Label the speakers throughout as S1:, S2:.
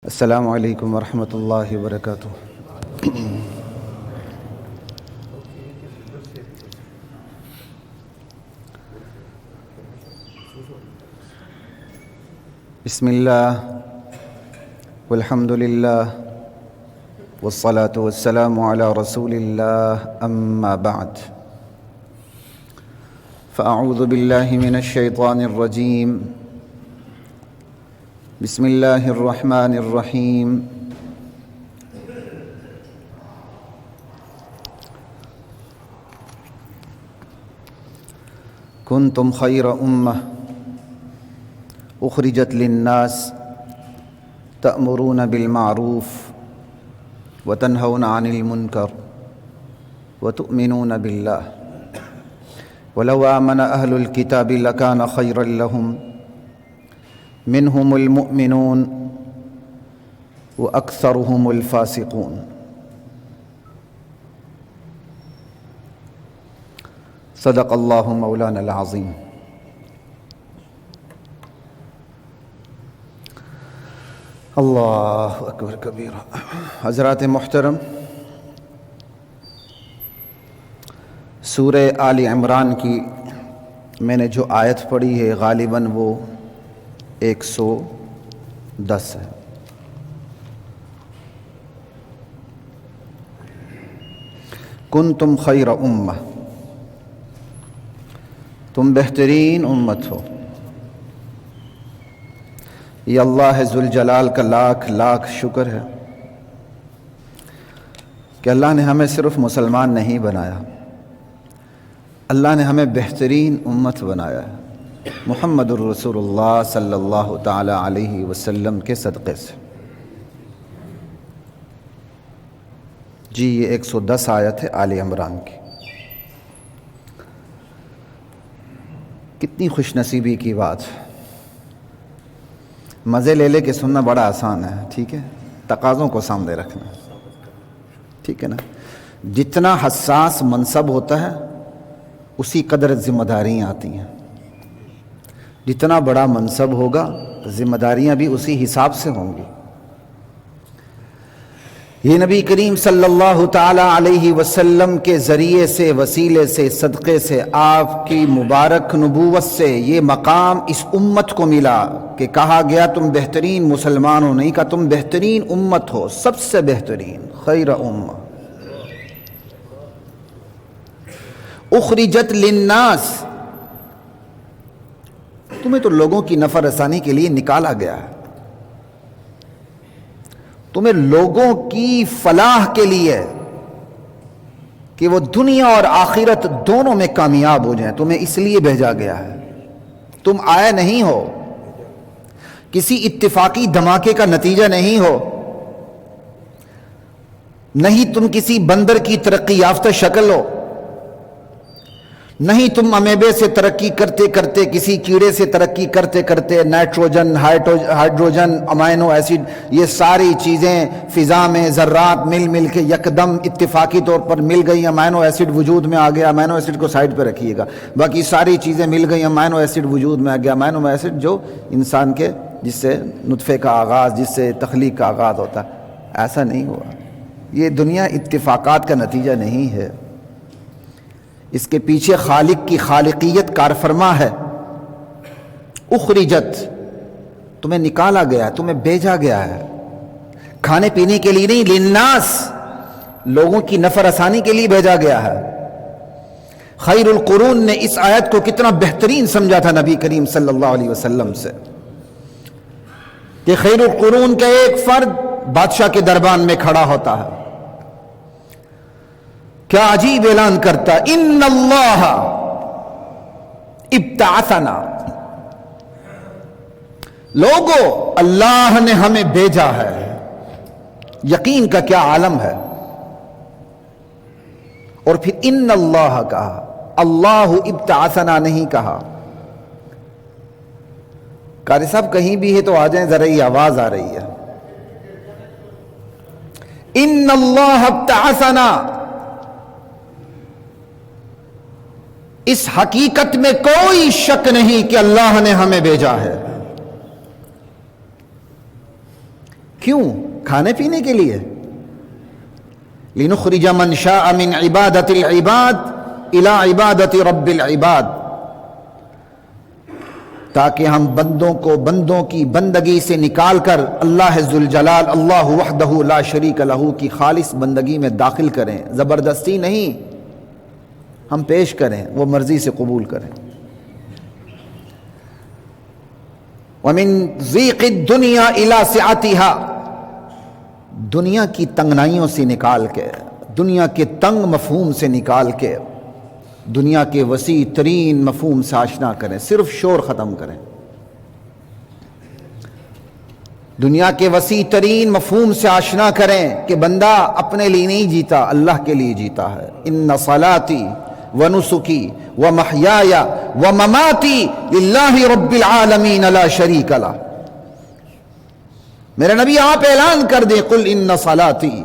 S1: السلام علیکم ورحمۃ اللہ وبرکاتہ۔ بسم اللہ والحمد للہ والصلاة والسلام علی رسول اللہ اما بعد فاعوذ باللہ من الشیطان الرجیم بسم اللہ الرحمن الرحیم۔ کنتم خیر امہ اخرجت للناس تأمرون بالمعروف وتنہون عن المنکر وتؤمنون باللہ ولو آمن اہل الکتاب لکان خیرا لہم منہم المؤمنون واکثرہم الفاسقون۔ صدق اللہ مولانا العظیم۔ اللہ اکبر کبیرہ۔ حضرات محترم، سورہ آل عمران کی میں نے جو آیت پڑھی ہے غالباً وہ 110 ہے۔ کنتم خیر امہ، تم بہترین امت ہو۔ یہ اللہ ذوالجلال کا لاکھ لاکھ شکر ہے کہ اللہ نے ہمیں صرف مسلمان نہیں بنایا، اللہ نے ہمیں بہترین امت بنایا ہے محمد الرسول اللہ صلی اللہ تعالی علیہ وسلم کے صدقے سے۔ جی یہ 110 آیت ہے آل عمران کی۔ کتنی خوش نصیبی کی بات۔ مزے لے لے کے سننا بڑا آسان ہے، ٹھیک ہے، تقاضوں کو سامنے رکھنا، ٹھیک ہے نا۔ جتنا حساس منصب ہوتا ہے اسی قدر ذمہ داریاں آتی ہیں، جتنا بڑا منصب ہوگا ذمہ داریاں بھی اسی حساب سے ہوں گی۔ یہ نبی کریم صلی اللہ تعالی علیہ وسلم کے ذریعے سے، وسیلے سے، صدقے سے، آپ کی مبارک نبوت سے یہ مقام اس امت کو ملا کہ کہا گیا تم بہترین مسلمان ہو، نہیں کہا تم بہترین امت ہو، سب سے بہترین، خیر امہ اخرجت للناس۔ تمہیں تو لوگوں کی نفع رسانی کے لیے نکالا گیا ہے، تمہیں لوگوں کی فلاح کے لیے کہ وہ دنیا اور آخرت دونوں میں کامیاب ہو جائیں، تمہیں اس لیے بھیجا گیا ہے۔ تم آئے نہیں ہو، کسی اتفاقی دھماکے کا نتیجہ نہیں ہو، نہیں تم کسی بندر کی ترقی یافتہ شکل ہو، نہیں تم امیبے سے ترقی کرتے کرتے، کسی کیڑے سے ترقی کرتے کرتے نائٹروجن، ہائیڈروجن، امائنو ایسڈ، یہ ساری چیزیں فضا میں ذرات مل کے یکدم اتفاقی طور پر مل گئی، امائنو ایسڈ وجود میں آ گیا۔ امائنو ایسڈ کو سائڈ پہ رکھیے گا، باقی ساری چیزیں مل گئی، امائنو ایسڈ وجود میں آ گیا۔ امائنو ایسڈ جو انسان کے، جس سے نطفے کا آغاز، جس سے تخلیق کا آغاز ہوتا ہے، ایسا نہیں ہوا۔ یہ دنیا اتفاقات کا نتیجہ نہیں ہے، اس کے پیچھے خالق کی خالقیت کارفرما ہے۔ اخرجت، تمہیں نکالا گیا، تمہیں بھیجا گیا ہے، کھانے پینے کے لیے نہیں، للناس، لوگوں کی نفع رسانی کے لیے بھیجا گیا ہے۔ خیر القرون نے اس آیت کو کتنا بہترین سمجھا تھا نبی کریم صلی اللہ علیہ وسلم سے، کہ خیر القرون کا ایک فرد بادشاہ کے دربان میں کھڑا ہوتا ہے، کیا عجیب اعلان کرتا، ان اللہ ابتعثنا، لوگو اللہ نے ہمیں بھیجا ہے۔ یقین کا کیا عالم ہے۔ اور پھر ان اللہ کہا، اللہ ابتعثنا نہیں کہا۔ قاری صاحب کہیں بھی ہے تو آ جائیں، ذرا یہ آواز آ رہی ہے۔ ان اللہ ابتعثنا، اس حقیقت میں کوئی شک نہیں کہ اللہ نے ہمیں بھیجا ہے۔ کیوں؟ کھانے پینے کے لیے. لنخرج من شاء من عبادت العباد الى عبادت رب العباد، تاکہ ہم بندوں کو بندوں کی بندگی سے نکال کر اللہ ذوالجلال اللہ وحدہ لا شریک لہ کی خالص بندگی میں داخل کریں. زبردستی نہیں، ہم پیش کریں، وہ مرضی سے قبول کریں. وَمِن ضِيقِ الدُّنْيَا إِلَى سِعَتِهَا، دنیا کی تنگنائیوں سے نکال کے، دنیا کے تنگ مفہوم سے نکال کے دنیا کے وسیع ترین مفہوم سے آشنا کریں. صرف شور ختم کریں. دنیا کے وسیع ترین مفہوم سے آشنا کریں کہ بندہ اپنے لیے نہیں جیتا، اللہ کے لیے جیتا ہے. ان صلاتی ونسکی ومحیای ومماتی للہ رب العالمین لا شریک لہ. میرے نبی آپ اعلان کر دیں، قل ان صلاتی،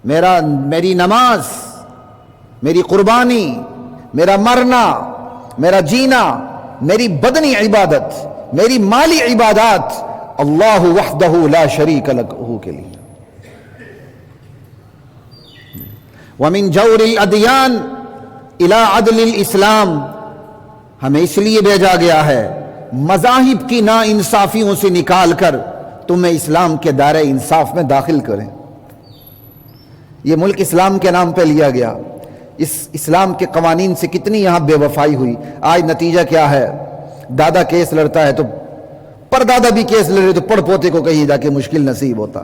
S1: میری نماز، میری قربانی، میرا مرنا، میرا جینا، میری بدنی عبادت، میری مالی عبادات اللہ وحدہ لا شریک لہ کے لیے. ومن جور الادیان الى عدل الاسلام، ہمیں اس لیے بھیجا گیا ہے مذاہب کی نا انصافیوں سے نکال کر تمہیں اسلام کے دائرہ انصاف میں داخل کریں. یہ ملک اسلام کے نام پہ لیا گیا، اس اسلام کے قوانین سے کتنی یہاں بے وفائی ہوئی. آج نتیجہ کیا ہے؟ دادا کیس لڑتا ہے تو پردادا بھی کیس لڑ رہے تو پڑ پوتے کو کہیں جا کے مشکل نصیب ہوتا.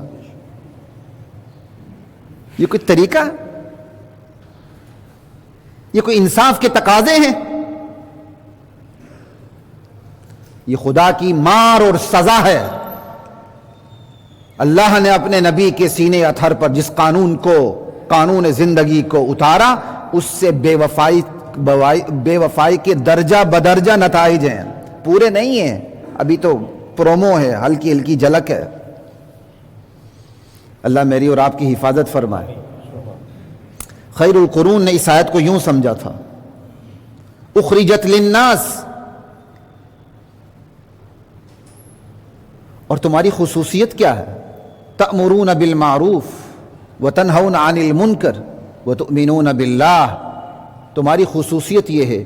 S1: یہ کوئی طریقہ؟ یہ کوئی انصاف کے تقاضے ہیں؟ یہ خدا کی مار اور سزا ہے. اللہ نے اپنے نبی کے سینے اطہر پر جس قانون زندگی کو اتارا، اس سے بے وفائی کے درجہ بدرجہ نتائج ہیں. پورے نہیں ہیں، ابھی تو پرومو ہے، ہلکی ہلکی جھلک ہے. اللہ میری اور آپ کی حفاظت فرمائے. خیر القرون نے اس آیت کو یوں سمجھا تھا، اخرجت للناس، اور تمہاری خصوصیت کیا ہے؟ تأمرون بالمعروف وتنہون عن المنکر وتؤمنون باللہ. تمہاری خصوصیت یہ ہے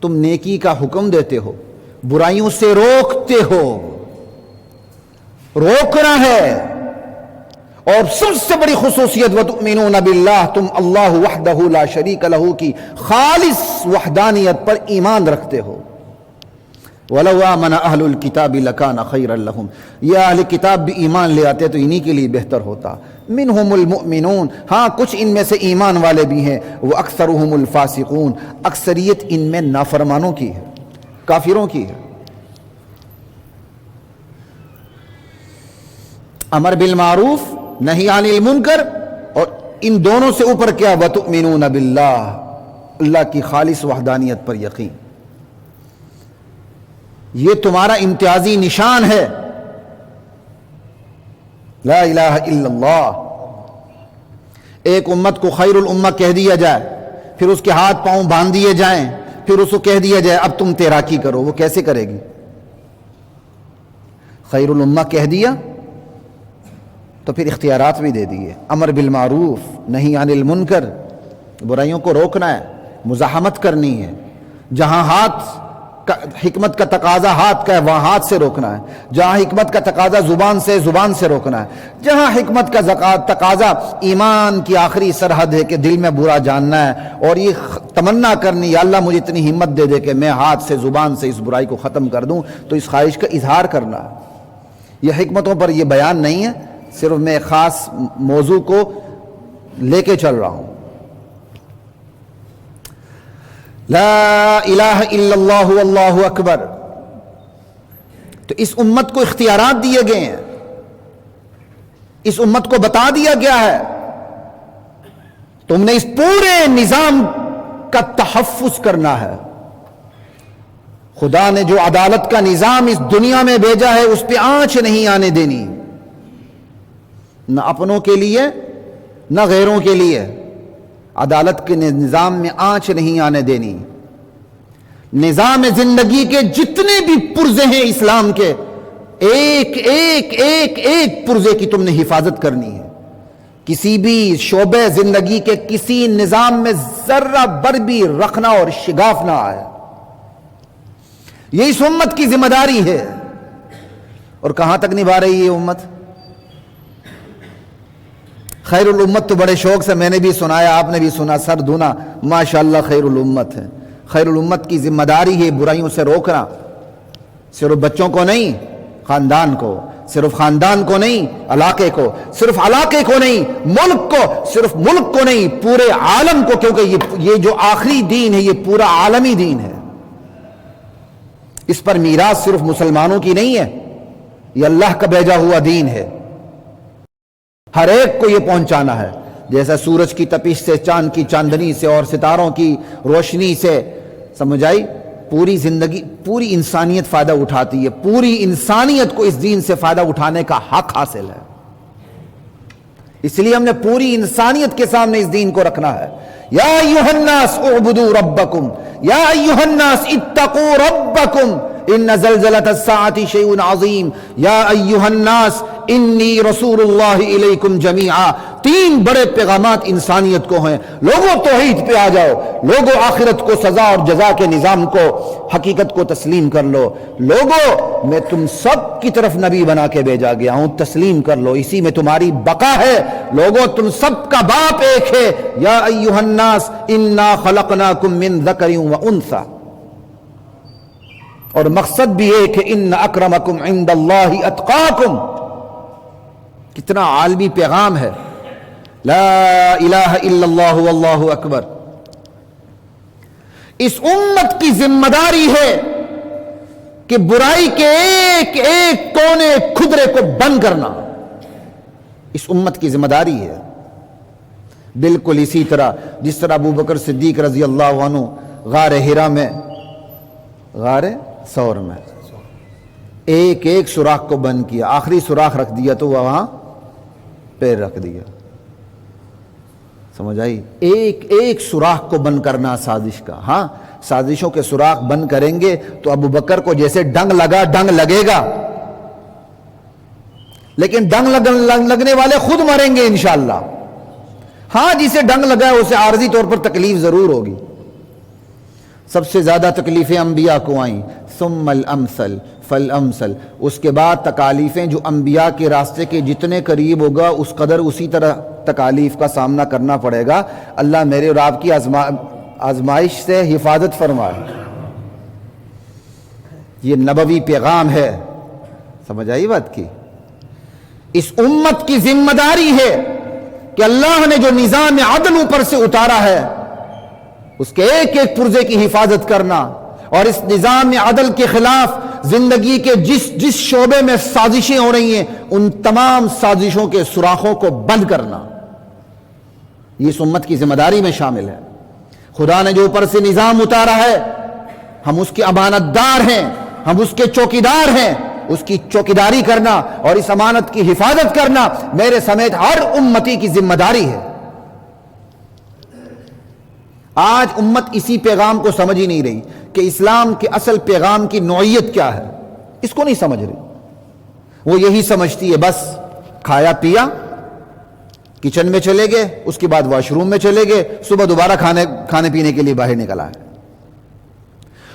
S1: تم نیکی کا حکم دیتے ہو، برائیوں سے روکتے ہو. روکنا ہے. اور سب سے بڑی خصوصیت وتؤمنون باللہ، تم اللہ وحدہ لا شریک لہ کی خالص وحدانیت پر ایمان رکھتے ہو. وَلَوْ آمَنَ أَهْلُ الْكِتَابِ لَكَانَ خَيْرًا لَهُمْ، یہ اہل کتاب بھی ایمان لے آتے تو انہی کے لیے بہتر ہوتا. مِنْهُمُ الْمُؤْمِنُونَ، ہاں کچھ ان میں سے ایمان والے بھی ہیں. وَأَكْثَرُهُمُ الْفَاسِقُونَ، اکثریت ان میں نافرمانوں کی ہے، کافروں کی ہے. امر بالمعروف نہی عن المنکر، اور ان دونوں سے اوپر کیا؟ وَتُؤْمِنُونَ بِاللَّهِ، اللہ کی خالص وحدانیت پر یقین. یہ تمہارا امتیازی نشان ہے. لا الہ الا اللہ. ایک امت کو خیر الامہ کہہ دیا جائے، پھر اس کے ہاتھ پاؤں باندھ دیے جائیں، پھر اس کو کہہ دیا جائے اب تم تیراکی کرو، وہ کیسے کرے گی؟ خیر الامہ کہہ دیا تو پھر اختیارات بھی دے دیے. امر بالمعروف نہی عن المنکر، برائیوں کو روکنا ہے، مزاحمت کرنی ہے. جہاں حکمت کا تقاضا ہاتھ کا ہے وہاں ہاتھ سے روکنا ہے. جہاں حکمت کا تقاضا زبان سے روکنا ہے. جہاں حکمت کا تقاضا ایمان کی آخری سرحد ہے کہ دل میں برا جاننا ہے اور یہ تمنا کرنی یا اللہ مجھے اتنی ہمت دے دے کہ میں ہاتھ سے زبان سے اس برائی کو ختم کر دوں، تو اس خواہش کا اظہار کرنا ہے. یہ حکمتوں پر یہ بیان نہیں ہے، صرف میں خاص موضوع کو لے کے چل رہا ہوں. لا الہ الا اللہ واللہ اکبر. تو اس امت کو اختیارات دیے گئے ہیں، اس امت کو بتا دیا گیا ہے تم نے اس پورے نظام کا تحفظ کرنا ہے. خدا نے جو عدالت کا نظام اس دنیا میں بھیجا ہے اس پہ آنچ نہیں آنے دینی، نہ اپنوں کے لیے نہ غیروں کے لیے. عدالت کے نظام میں آنچ نہیں آنے دینی. نظام زندگی کے جتنے بھی پرزے ہیں اسلام کے ایک ایک ایک ایک پرزے کی تم نے حفاظت کرنی ہے. کسی بھی شعبے زندگی کے کسی نظام میں ذرہ بر بھی رکھنا اور شگاف نہ آئے. یہ اس امت کی ذمہ داری ہے. اور کہاں تک نبھا رہی ہے امت؟ خیر الامت تو بڑے شوق سے میں نے بھی سنایا، آپ نے بھی سنا، سر دھونا ماشاءاللہ خیر الامت ہے. خیر الامت کی ذمہ داری ہے برائیوں سے روکنا، صرف بچوں کو نہیں، خاندان کو، صرف خاندان کو نہیں، علاقے کو، صرف علاقے کو نہیں، ملک کو، صرف ملک کو نہیں، پورے عالم کو، کیونکہ یہ جو آخری دین ہے یہ پورا عالمی دین ہے. اس پر میراث صرف مسلمانوں کی نہیں ہے، یہ اللہ کا بھیجا ہوا دین ہے. ہر ایک کو یہ پہنچانا ہے. جیسا سورج کی تپش سے، چاند کی چاندنی سے اور ستاروں کی روشنی سے، سمجھ آئی؟ پوری زندگی، پوری انسانیت فائدہ اٹھاتی ہے. پوری انسانیت کو اس دین سے فائدہ اٹھانے کا حق حاصل ہے. اس لیے ہم نے پوری انسانیت کے سامنے اس دین کو رکھنا ہے. یا ایھا الناس اعبدوا ربکم، یا ایھا الناس اتقوا ربکم ان زلزلۃ الساعۃ شیء عظیم، یا ایھا الناس انی رسول اللہ الیکم جمیعا. تین بڑے پیغامات انسانیت کو ہیں. لوگوں توحید پہ آ جاؤ، لوگوں آخرت کو، سزا اور جزا کے نظام کو، حقیقت کو تسلیم کر لو. لوگوں میں تم سب کی طرف نبی بنا کے بھیجا گیا ہوں، تسلیم کر لو، اسی میں تمہاری بقا ہے. لوگوں تم سب کا باپ ایک ہے. یا ایھا الناس انا خلقناکم من ذکر و انثی، اور مقصد بھی ایک ہے، ان اکرمکم عند اللہ اتقاکم. کتنا عالمی پیغام ہے. لا الہ الا اللہ واللہ اکبر. اس امت کی ذمہ داری ہے کہ برائی کے ایک ایک کونے کھدرے کو بند کرنا. اس امت کی ذمہ داری ہے. بالکل اسی طرح جس طرح ابو بکر صدیق رضی اللہ عنہ غار ہرا میں، غار ثور میں ایک ایک سوراخ کو بند کیا. آخری سوراخ رکھ دیا تو وہاں پیر رکھ دیا. سمجھ آئی؟ ایک ایک سوراخ کو بند کرنا سازش کا. ہاں سازشوں کے سوراخ بند کریں گے تو ابو بکر کو جیسے ڈنگ لگا، ڈنگ لگے گا، لیکن ڈنگ لگنے والے خود مریں گے انشاءاللہ. ہاں جسے ڈنگ لگا ہے اسے عارضی طور پر تکلیف ضرور ہوگی. سب سے زیادہ تکلیفیں انبیاء کو آئیں، ثم الامثل فالامثل. اس کے بعد تکالیفیں جو انبیاء کے راستے کے جتنے قریب ہوگا اس قدر اسی طرح تکالیف کا سامنا کرنا پڑے گا. اللہ میرے اور آپ کی آزمائش سے حفاظت فرمائے. یہ نبوی پیغام ہے. سمجھ آئی بات کی؟ اس امت کی ذمہ داری ہے کہ اللہ نے جو نظام عدل اوپر سے اتارا ہے اس کے ایک ایک پرزے کی حفاظت کرنا، اور اس نظام عدل کے خلاف زندگی کے جس شعبے میں سازشیں ہو رہی ہیں ان تمام سازشوں کے سوراخوں کو بند کرنا. یہ اس امت کی ذمہ داری میں شامل ہے. خدا نے جو اوپر سے نظام اتارا ہے ہم اس کے امانت دار ہیں، ہم اس کے چوکیدار ہیں. اس کی چوکیداری کرنا اور اس امانت کی حفاظت کرنا میرے سمیت ہر امتی کی ذمہ داری ہے. آج امت اسی پیغام کو سمجھ ہی نہیں رہی کہ اسلام کے اصل پیغام کی نوعیت کیا ہے. اس کو نہیں سمجھ رہی. وہ یہی سمجھتی ہے بس کھایا پیا، کچن میں چلے گئے، اس کے بعد واش روم میں چلے گئے، صبح دوبارہ کھانے پینے کے لیے باہر نکل آئے.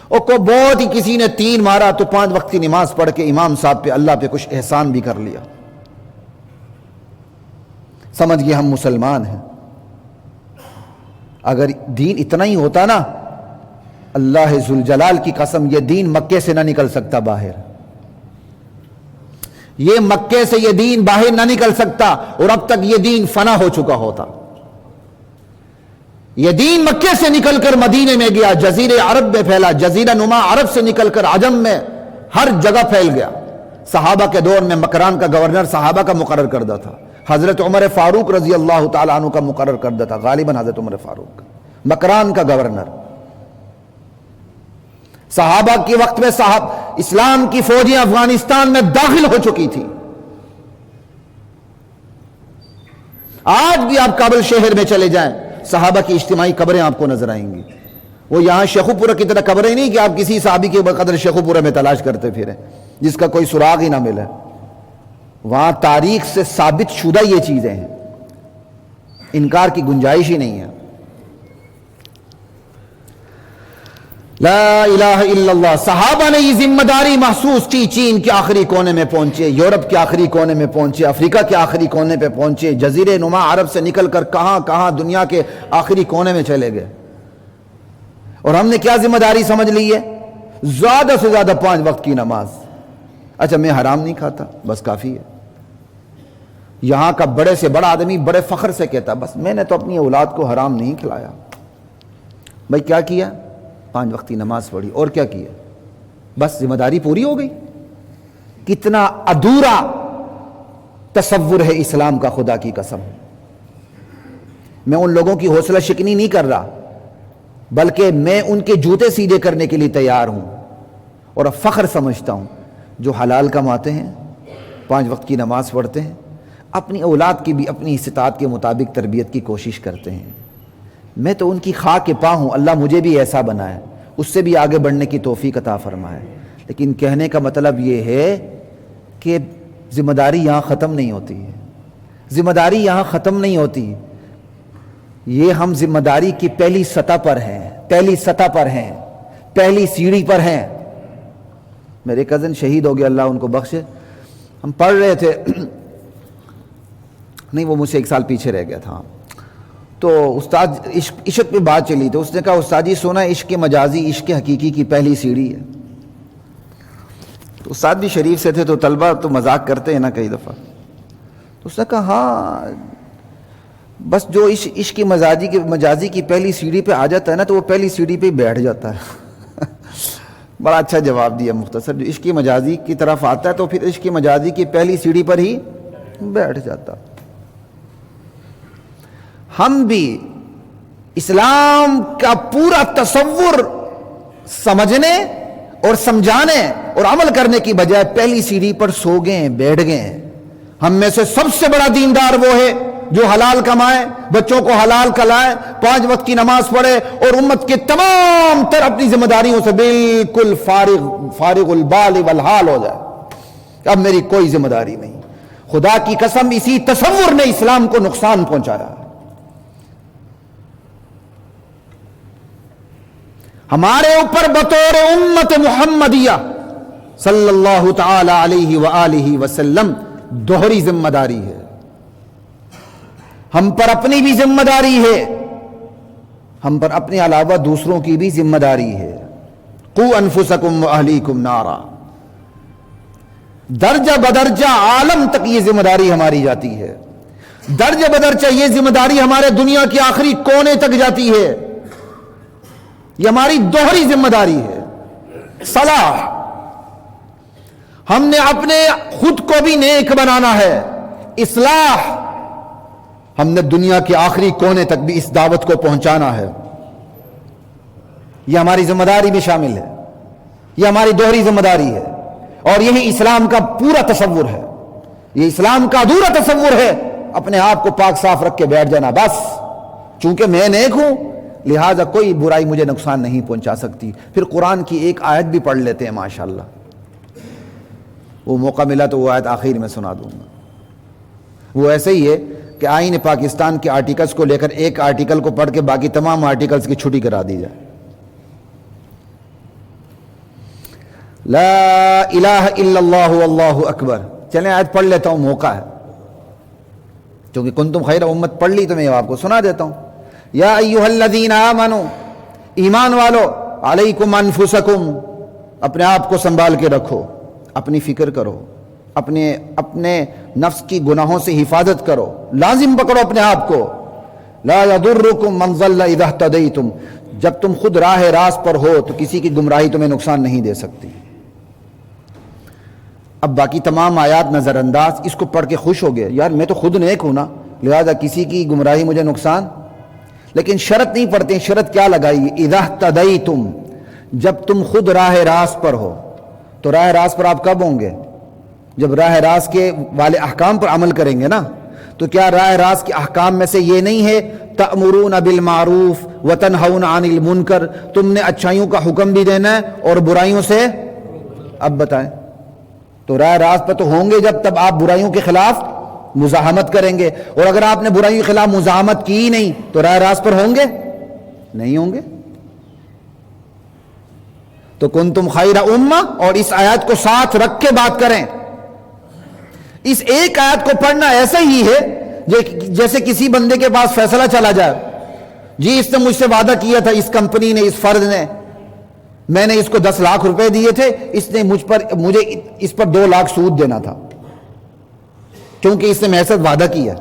S1: اور کو بہت ہی کسی نے 3 مارا تو 5 وقت کی نماز پڑھ کے امام صاحب پہ اللہ پہ کچھ احسان بھی کر لیا. سمجھ گئے ہم مسلمان ہیں. اگر دین اتنا ہی ہوتا نا، اللہ ذوالجلال کی قسم یہ دین مکے سے نہ نکل سکتا باہر. یہ مکے سے یہ دین باہر نہ نکل سکتا اور اب تک یہ دین فنا ہو چکا ہوتا. یہ دین مکے سے نکل کر مدینے میں گیا، جزیرے عرب میں پھیلا، جزیرہ نما عرب سے نکل کر عجم میں ہر جگہ پھیل گیا. صحابہ کے دور میں مکران کا گورنر صحابہ کا مقرر کردہ تھا. حضرت عمر فاروق رضی اللہ تعالیٰ عنہ کا مقرر کردہ تھا، غالباً حضرت عمر فاروق مکران کا گورنر. صحابہ کے وقت میں اسلام کی فوجیں افغانستان میں داخل ہو چکی تھی. آج بھی آپ کابل شہر میں چلے جائیں صحابہ کی اجتماعی قبریں آپ کو نظر آئیں گی. وہ یہاں شیخو پورہ کی طرح قبریں نہیں کہ آپ کسی صحابی کے قدر شیخو پورہ میں تلاش کرتے پھریں. جس کا کوئی سراغ ہی نہ ملے. وہاں تاریخ سے ثابت شدہ یہ چیزیں ہیں، انکار کی گنجائش ہی نہیں ہے. لا الہ الا اللہ. صحابہ نے یہ ذمہ داری محسوس کی. چین کے آخری کونے میں پہنچے، یورپ کے آخری کونے میں پہنچے، افریقہ کے آخری کونے پہ پہنچے، جزیرے نما عرب سے نکل کر کہاں کہاں دنیا کے آخری کونے میں چلے گئے. اور ہم نے کیا ذمہ داری سمجھ لی ہے؟ زیادہ سے زیادہ 5 وقت کی نماز. اچھا میں حرام نہیں کھاتا، بس کافی ہے. یہاں کا بڑے سے بڑا آدمی بڑے فخر سے کہتا بس میں نے تو اپنی اولاد کو حرام نہیں کھلایا. بھائی کیا کیا؟ 5 وقت کی نماز پڑھی. اور کیا کیا؟ بس ذمہ داری پوری ہو گئی. کتنا ادھورا تصور ہے اسلام کا، خدا کی قسم. میں ان لوگوں کی حوصلہ شکنی نہیں کر رہا، بلکہ میں ان کے جوتے سیدھے کرنے کے لیے تیار ہوں اور اب فخر سمجھتا ہوں جو حلال کماتے ہیں، 5 وقت کی نماز پڑھتے ہیں، اپنی اولاد کی بھی اپنی استطاعت کے مطابق تربیت کی کوشش کرتے ہیں. میں تو ان کی خاک کے پاں ہوں. اللہ مجھے بھی ایسا بنائے، اس سے بھی آگے بڑھنے کی توفیق عطا فرمائے. لیکن کہنے کا مطلب یہ ہے کہ ذمہ داری یہاں ختم نہیں ہوتی ہے. ذمہ داری یہاں ختم نہیں ہوتی. یہ ہم ذمہ داری کی پہلی سطح پر ہیں، پہلی سطح پر ہیں، پہلی سیڑھی پر ہیں. میرے کزن شہید ہو گیا، اللہ ان کو بخشے. ہم پڑھ رہے تھے، نہیں وہ مجھ سے 1 سال پیچھے رہ گیا تھا. تو استاد عشق پہ بات چلی تو اس نے کہا استاد جی سونا عشق مجازی عشق حقیقی کی پہلی سیڑھی ہے. تو استاد بھی شریف سے تھے تو طلبہ تو مذاق کرتے ہیں نا کئی دفعہ. تو اس نے کہا ہاں بس جو عشق مجازی کی پہلی سیڑھی پہ آ جاتا ہے نا تو وہ پہلی سیڑھی پہ ہی بیٹھ جاتا ہے. بڑا اچھا جواب دیا مختصر. جو عشق مجازی کی طرف آتا ہے تو پھر عشق مجازی کی پہلی سیڑھی پر ہی بیٹھ جاتا. ہم بھی اسلام کا پورا تصور سمجھنے اور سمجھانے اور عمل کرنے کی بجائے پہلی سیڑھی پر سو گئے، بیٹھ گئے. ہم میں سے سب سے بڑا دیندار وہ ہے جو حلال کمائے، بچوں کو حلال کھلائے، 5 وقت کی نماز پڑھے اور امت کے تمام تر اپنی ذمہ داریوں سے بالکل فارغ البال والحال ہو جائے. اب میری کوئی ذمہ داری نہیں. خدا کی قسم اسی تصور نے اسلام کو نقصان پہنچایا. ہمارے اوپر بطور امت محمدیہ صلی اللہ تعالی علیہ وآلہ وسلم دوہری ذمہ داری ہے. ہم پر اپنی بھی ذمہ داری ہے، ہم پر اپنے علاوہ دوسروں کی بھی ذمہ داری ہے. قوا انفسکم واہلیکم نارا. درجہ بدرجہ عالم تک یہ ذمہ داری ہماری جاتی ہے. درجہ بدرجہ یہ ذمہ داری ہمارے دنیا کے آخری کونے تک جاتی ہے. یہ ہماری دوہری ذمہ داری ہے. صلاح، ہم نے اپنے خود کو بھی نیک بنانا ہے. اصلاح، ہم نے دنیا کے آخری کونے تک بھی اس دعوت کو پہنچانا ہے. یہ ہماری ذمہ داری میں شامل ہے. یہ ہماری دوہری ذمہ داری ہے اور یہی اسلام کا پورا تصور ہے. یہ اسلام کا ادھورا تصور ہے اپنے آپ کو پاک صاف رکھ کے بیٹھ جانا. بس چونکہ میں نیک ہوں لہٰذا کوئی برائی مجھے نقصان نہیں پہنچا سکتی. پھر قرآن کی ایک آیت بھی پڑھ لیتے ہیں ماشاءاللہ. وہ موقع ملا تو وہ آیت آخر میں سنا دوں گا. وہ ایسے ہی ہے کہ آئین پاکستان کے آرٹیکلز کو لے کر ایک آرٹیکل کو پڑھ کے باقی تمام آرٹیکلز کی چھٹی کرا دی جائے. لا الہ الا اللہ واللہ اکبر. چلیں آیت پڑھ لیتا ہوں، موقع ہے چونکہ کنتم خیر امت پڑھ لی تو میں آپ کو سنا دیتا ہوں. یا ایھا الذین آمنوا، ایمان والو، علیکم انفسکم، اپنے آپ کو سنبھال کے رکھو، اپنی فکر کرو، اپنے نفس کی گناہوں سے حفاظت کرو، لازم پکڑو اپنے آپ کو. لا یضرکم من ضل اذا اہتدیتم، جب تم خود راہ راست پر ہو تو کسی کی گمراہی تمہیں نقصان نہیں دے سکتی. اب باقی تمام آیات نظر انداز. اس کو پڑھ کے خوش ہو گئے، یار میں تو خود نیک ہوں نا لہذا کسی کی گمراہی مجھے نقصان. لیکن شرط نہیں پڑھتے. شرط کیا لگائی؟ اذا اہتدیتم، جب تم خود راہ راست پر ہو. تو راہ راست پر آپ کب ہوں گے؟ جب راہ راست کے والے احکام پر عمل کریں گے نا. تو کیا راہ راست کے احکام میں سے یہ نہیں ہے تأمرون بالمعروف وتنہون عن المنکر؟ تم نے اچھائیوں کا حکم بھی دینا ہے اور برائیوں سے. اب بتائیں تو راہ راست پر تو ہوں گے جب تب آپ برائیوں کے خلاف مزاحمت کریں گے، اور اگر آپ نے برائیوں کے خلاف مزاحمت کی ہی نہیں تو راہ راست پر ہوں گے نہیں ہوں گے۔ تو کنتم خیر امہ، اور اس آیت کو ساتھ رکھ کے بات کریں۔ اس ایک آیت کو پڑھنا ایسا ہی ہے جیسے کسی بندے کے پاس فیصلہ چلا جائے، جی اس نے مجھ سے وعدہ کیا تھا، اس کمپنی نے، اس فرد نے، میں نے اس کو 10 لاکھ روپے دیے تھے، اس نے مجھے اس پر 2 لاکھ سود دینا تھا کیونکہ اس نے میرے ساتھ وعدہ کیا۔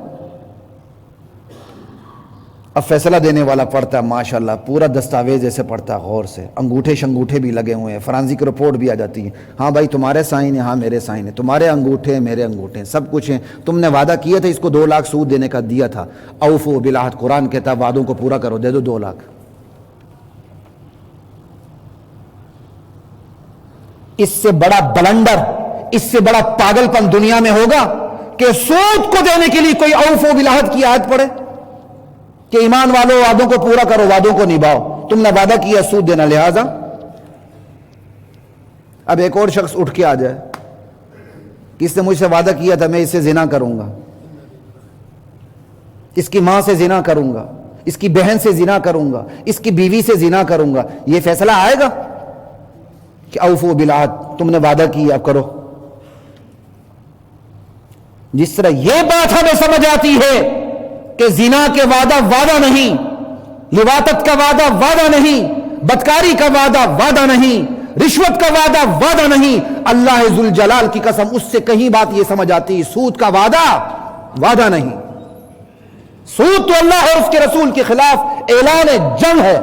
S1: اب فیصلہ دینے والا پڑھتا ہے ماشاءاللہ پورا دستاویز ایسے پڑھتا ہے غور سے، انگوٹھے شنگوٹھے بھی لگے ہوئے ہیں، فرانزک رپورٹ بھی آ جاتی ہے، ہاں بھائی تمہارے سائن ہیں، ہاں میرے سائن ہیں، تمہارے انگوٹھے ہیں میرے انگوٹھے ہیں، سب کچھ ہیں، تم نے وعدہ کیا تھا اس کو 2 لاکھ سود دینے کا دیا تھا، اوفوا بالعہد، قرآن کہتا ہے وعدوں کو پورا کرو، دے دو 2 لاکھ۔ اس سے بڑا بلنڈر، اس سے بڑا پاگل پن دنیا میں ہوگا کہ سود کو دینے کے لیے کوئی اوفوا بالعہد کی آیت پڑھے کہ ایمان والو وعدوں کو پورا کرو، وعدوں کو نبھاؤ، تم نے وعدہ کیا سود دینا، لہذا اب ایک اور شخص اٹھ کے آ جائے کہ اس نے مجھ سے وعدہ کیا تھا میں اس سے زنا کروں گا، اس کی ماں سے زنا کروں گا، اس کی بہن سے زنا کروں گا، اس کی بیوی سے زنا کروں گا، یہ فیصلہ آئے گا کہ اوفوا بالعہد، تم نے وعدہ کیا اب کرو؟ جس طرح یہ بات ہمیں سمجھ آتی ہے کہ زنا کے وعدہ وعدہ نہیں، لواطت کا وعدہ وعدہ نہیں، بدکاری کا وعدہ وعدہ نہیں، رشوت کا وعدہ وعدہ نہیں، اللہ ذوالجلال کی قسم اس سے کہیں بات یہ سمجھ آتی ہے سود کا وعدہ وعدہ نہیں۔ سود تو اللہ اور اس کے رسول کے خلاف اعلان جنگ ہے،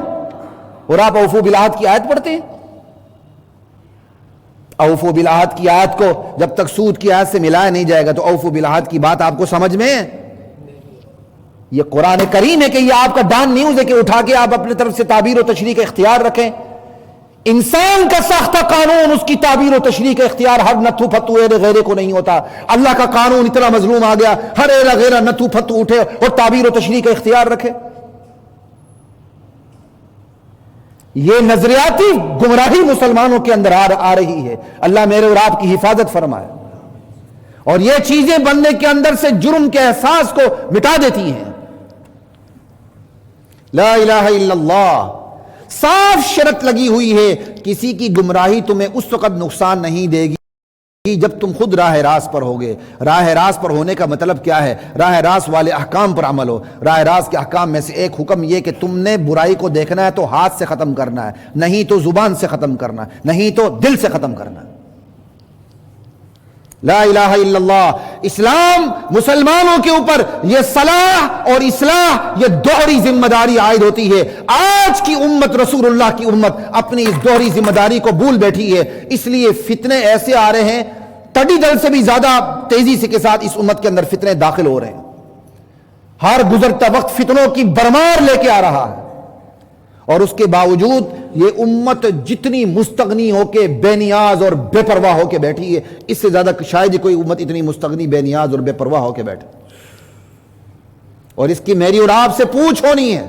S1: اور آپ اوفوا بالعہد کی آیت پڑھتے ہیں۔ اوفوا بالعہد کی آیت کو جب تک سود کی آیت سے ملایا نہیں جائے گا تو اوفوا بالعہد کی بات آپ کو سمجھ میں ہے؟ یہ قرآن کریم ہے کہ یہ آپ کا ڈان نیوز ہے کہ اٹھا کے آپ اپنے طرف سے تعبیر و تشریح کا اختیار رکھیں؟ انسان کا ساختہ قانون اس کی تعبیر و تشریح کا اختیار ہر نتھو پھتو غیرے کو نہیں ہوتا۔ اللہ کا قانون اتنا مظلوم آ گیا ہر ایرا غیرہ نتھو پھتو اٹھے اور تعبیر و تشریح کا اختیار رکھے؟ یہ نظریاتی گمراہی مسلمانوں کے اندر آ رہی ہے، اللہ میرے اور آپ کی حفاظت فرمائے۔ اور یہ چیزیں بندے کے اندر سے جرم کے احساس کو مٹا دیتی ہیں۔ لا الہ الا اللہ، صاف شرط لگی ہوئی ہے کسی کی گمراہی تمہیں اس وقت نقصان نہیں دے گی جب تم خود راہ راست پر ہوگے۔ راہ راست پر ہونے کا مطلب کیا ہے؟ راہ راست والے احکام پر عمل ہو۔ راہ راست کے احکام میں سے ایک حکم یہ کہ تم نے برائی کو دیکھنا ہے تو ہاتھ سے ختم کرنا ہے، نہیں تو زبان سے ختم کرنا ہے، نہیں تو دل سے ختم کرنا ہے۔ لا الہ الا اللہ۔ اسلام مسلمانوں کے اوپر یہ صلاح اور اصلاح یہ دوہری ذمہ داری عائد ہوتی ہے۔ آج کی امت، رسول اللہ کی امت، اپنی اس دوہری ذمہ داری کو بھول بیٹھی ہے، اس لیے فتنے ایسے آ رہے ہیں، ٹڈی دل سے بھی زیادہ تیزی سے کے ساتھ اس امت کے اندر فتنے داخل ہو رہے ہیں۔ ہر گزرتا وقت فتنوں کی برمار لے کے آ رہا ہے، اور اس کے باوجود یہ امت جتنی مستغنی ہو کے بے نیاز اور بے پرواہ ہو کے بیٹھی ہے، اس سے زیادہ شاید کوئی امت اتنی مستغنی، بے نیاز اور بے پرواہ ہو کے بیٹھے، اور اس کی میری اور آپ سے پوچھ ہونی ہے۔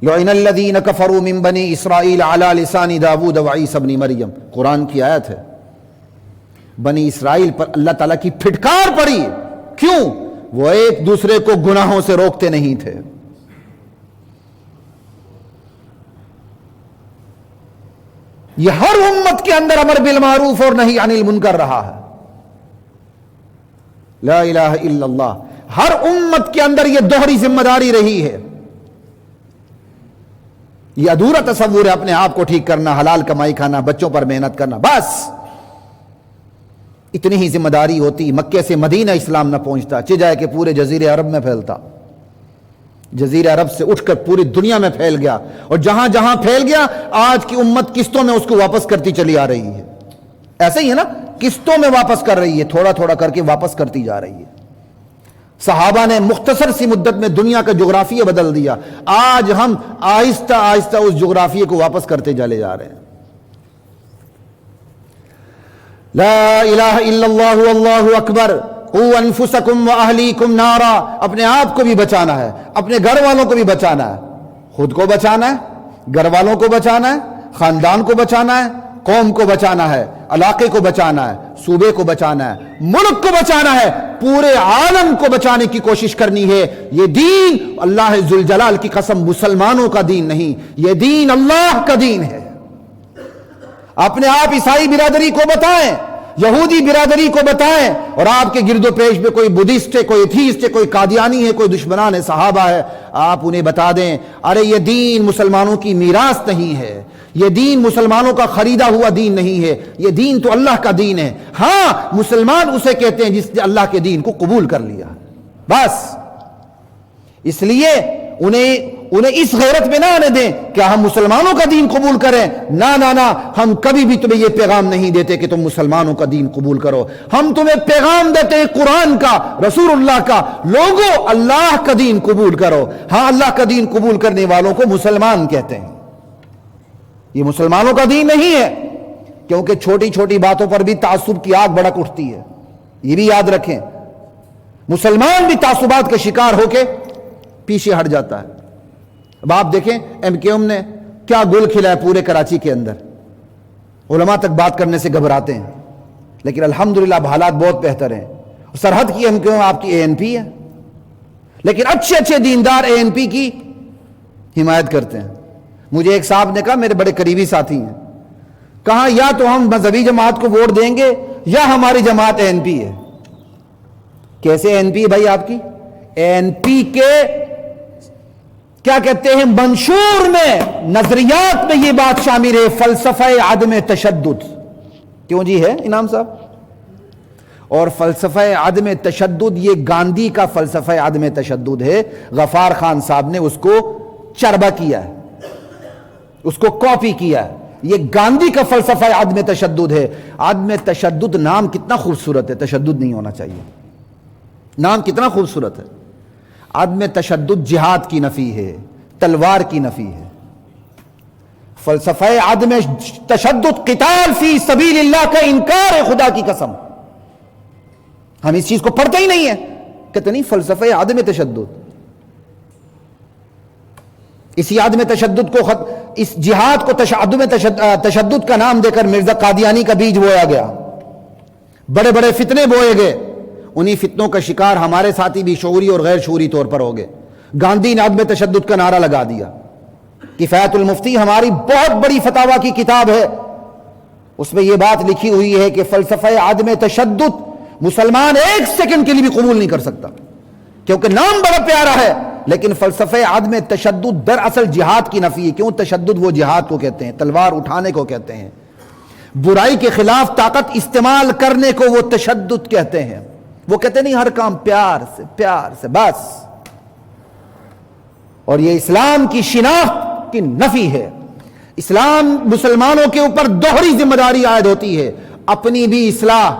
S1: لعن الذین کفروا من بنی اسرائیل علی لسان داود وعیسی ابن مریم، قرآن کی آیت ہے۔ بنی اسرائیل پر اللہ تعالیٰ کی پھٹکار پڑی، کیوں؟ وہ ایک دوسرے کو گناہوں سے روکتے نہیں تھے۔ یہ ہر امت کے اندر امر بالمعروف اور نہی عن المنکر رہا ہے۔ لا الہ الا اللہ، ہر امت کے اندر یہ دوہری ذمہ داری رہی ہے۔ یہ ادھورا تصور ہے اپنے آپ کو ٹھیک کرنا، حلال کمائی کھانا، بچوں پر محنت کرنا، بس اتنی ہی ذمہ داری ہوتی۔ مکے سے مدینہ اسلام نہ پہنچتا، چجائے کہ پورے جزیرے عرب میں پھیلتا، جزیرہ عرب سے اٹھ کر پوری دنیا میں پھیل گیا، اور جہاں جہاں پھیل گیا آج کی امت قسطوں میں اس کو واپس کرتی چلی آ رہی ہے۔ ایسے ہی ہے نا، قسطوں میں واپس کر رہی ہے، تھوڑا تھوڑا کر کے واپس کرتی جا رہی ہے۔ صحابہ نے مختصر سی مدت میں دنیا کا جغرافیہ بدل دیا، آج ہم آہستہ آہستہ اس جغرافیے کو واپس کرتے چلے جا رہے ہیں۔ لا الہ الا اللہ واللہ اکبر۔ قوا انفسکم واہلیکم نارا، اپنے آپ کو بھی بچانا ہے، اپنے گھر والوں کو بھی بچانا ہے، خود کو بچانا ہے، گھر والوں کو بچانا ہے، خاندان کو بچانا ہے، قوم کو بچانا ہے، علاقے کو بچانا ہے، صوبے کو بچانا ہے، ملک کو بچانا ہے، پورے عالم کو بچانے کی کوشش کرنی ہے۔ یہ دین اللہ ذوالجلال کی قسم مسلمانوں کا دین نہیں، یہ دین اللہ کا دین ہے۔ اپنے آپ عیسائی برادری کو بتائیں، یہودی برادری کو بتائیں، اور آپ کے گرد و پیش میں کوئی بدھسٹ ہے، کوئی ایتھیسٹ ہے، کوئی قادیانی ہے، کوئی دشمنان صحابہ ہے، آپ انہیں بتا دیں ارے یہ دین مسلمانوں کی میراث نہیں ہے، یہ دین مسلمانوں کا خریدا ہوا دین نہیں ہے، یہ دین تو اللہ کا دین ہے۔ ہاں مسلمان اسے کہتے ہیں جس نے اللہ کے دین کو قبول کر لیا، بس۔ اس لیے انہیں اس غیرت میں نہ آنے دیں کہ ہم مسلمانوں کا دین قبول کریں، نہ، ہم کبھی بھی تمہیں یہ پیغام نہیں دیتے کہ تم مسلمانوں کا دین قبول کرو، ہم تمہیں پیغام دیتے ہیں قرآن کا، رسول اللہ کا، لوگوں اللہ کا دین قبول کرو۔ ہاں اللہ کا دین قبول کرنے والوں کو مسلمان کہتے ہیں، یہ مسلمانوں کا دین نہیں ہے، کیونکہ چھوٹی چھوٹی باتوں پر بھی تعصب کی آگ بھڑک اٹھتی ہے، یہ بھی یاد رکھیں۔ مسلمان بھی تعصبات کے شکار ہو کے پیچھے ہٹ جاتا ہے۔ اب آپ دیکھیں ایم کیو ایم نے کیا گل کھلایا پورے کراچی کے اندر، علماء تک بات کرنے سے گھبراتے ہیں، لیکن الحمدللہ اب حالات بہت بہتر ہیں۔ سرحد کی ایم کیو ایم آپ کی اے این پی ہے، لیکن اچھے دیندار اے این پی کی حمایت کرتے ہیں۔ مجھے ایک صاحب نے کہا، میرے بڑے قریبی ساتھی ہیں، کہا یا تو ہم مذہبی جماعت کو ووٹ دیں گے یا ہماری جماعت اے این پی ہے۔ کیسے اے این پی ہے بھائی آپ کی؟ اے این پی کے کیا کہتے ہیں منشور میں، نظریات میں یہ بات شامل ہے، فلسفہ عدم تشدد۔ کیوں جی ہے انعام صاحب؟ اور فلسفہ عدم تشدد یہ گاندھی کا فلسفہ عدم تشدد ہے، غفار خان صاحب نے اس کو چربا کیا ہے، اس کو کاپی کیا ہے۔ یہ گاندھی کا فلسفہ عدم تشدد ہے۔ عدم تشدد نام کتنا خوبصورت ہے، تشدد نہیں ہونا چاہیے، نام کتنا خوبصورت ہے۔ عدم تشدد جہاد کی نفی ہے، تلوار کی نفی ہے۔ فلسفہ عدم تشدد قتال فی سبیل اللہ کا انکار ہے، خدا کی قسم۔ ہم اس چیز کو پڑھتے ہی نہیں ہیں، کہتے نہیں فلسفہ عدم تشدد۔ اسی عدم تشدد کو اس جہاد کو عدم تشدد کا نام دے کر مرزا قادیانی کا بیج بویا گیا، بڑے بڑے فتنے بوئے گئے، انہی فتنوں کا شکار ہمارے ساتھی بھی شعوری اور غیر شعوری طور پر ہو گئے۔ گاندھی نے عدم تشدد کا نعرہ لگا دیا۔ کفایت المفتی ہماری بہت بڑی فتاوی کی کتاب ہے، اس میں یہ بات لکھی ہوئی ہے کہ فلسفہ عدم تشدد مسلمان ایک سیکنڈ کے لیے بھی قبول نہیں کر سکتا، کیونکہ نام بڑا پیارا ہے، لیکن فلسفہ عدم تشدد دراصل جہاد کی نفی ہے۔ کیوں؟ تشدد وہ جہاد کو کہتے ہیں، تلوار اٹھانے کو کہتے ہیں، برائی کے خلاف طاقت استعمال کرنے کو وہ تشدد کہتے ہیں۔ وہ کہتے نہیں ہر کام پیار سے بس، اور یہ اسلام کی شناخت کی نفی ہے۔ اسلام مسلمانوں کے اوپر دوہری ذمہ داری عائد ہوتی ہے، اپنی بھی اصلاح،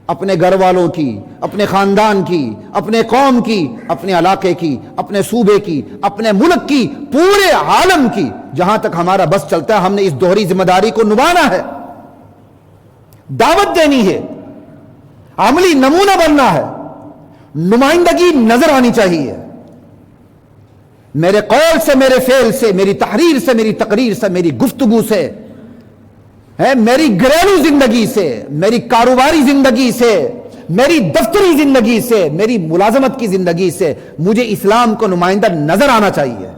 S1: اپنے گھر والوں کی، اپنے خاندان کی، اپنے قوم کی، اپنے علاقے کی، اپنے صوبے کی، اپنے ملک کی، پورے عالم کی، جہاں تک ہمارا بس چلتا ہے ہم نے اس دوہری ذمہ داری کو نبھانا ہے، دعوت دینی ہے، عملی نمونہ بننا ہے، نمائندگی نظر آنی چاہیے۔ میرے قول سے، میرے فعل سے، میری تحریر سے، میری تقریر سے، میری گفتگو سے، میری گھریلو زندگی سے، میری کاروباری زندگی سے، میری دفتری زندگی سے، میری ملازمت کی زندگی سے مجھے اسلام کو نمائندہ نظر آنا چاہیے۔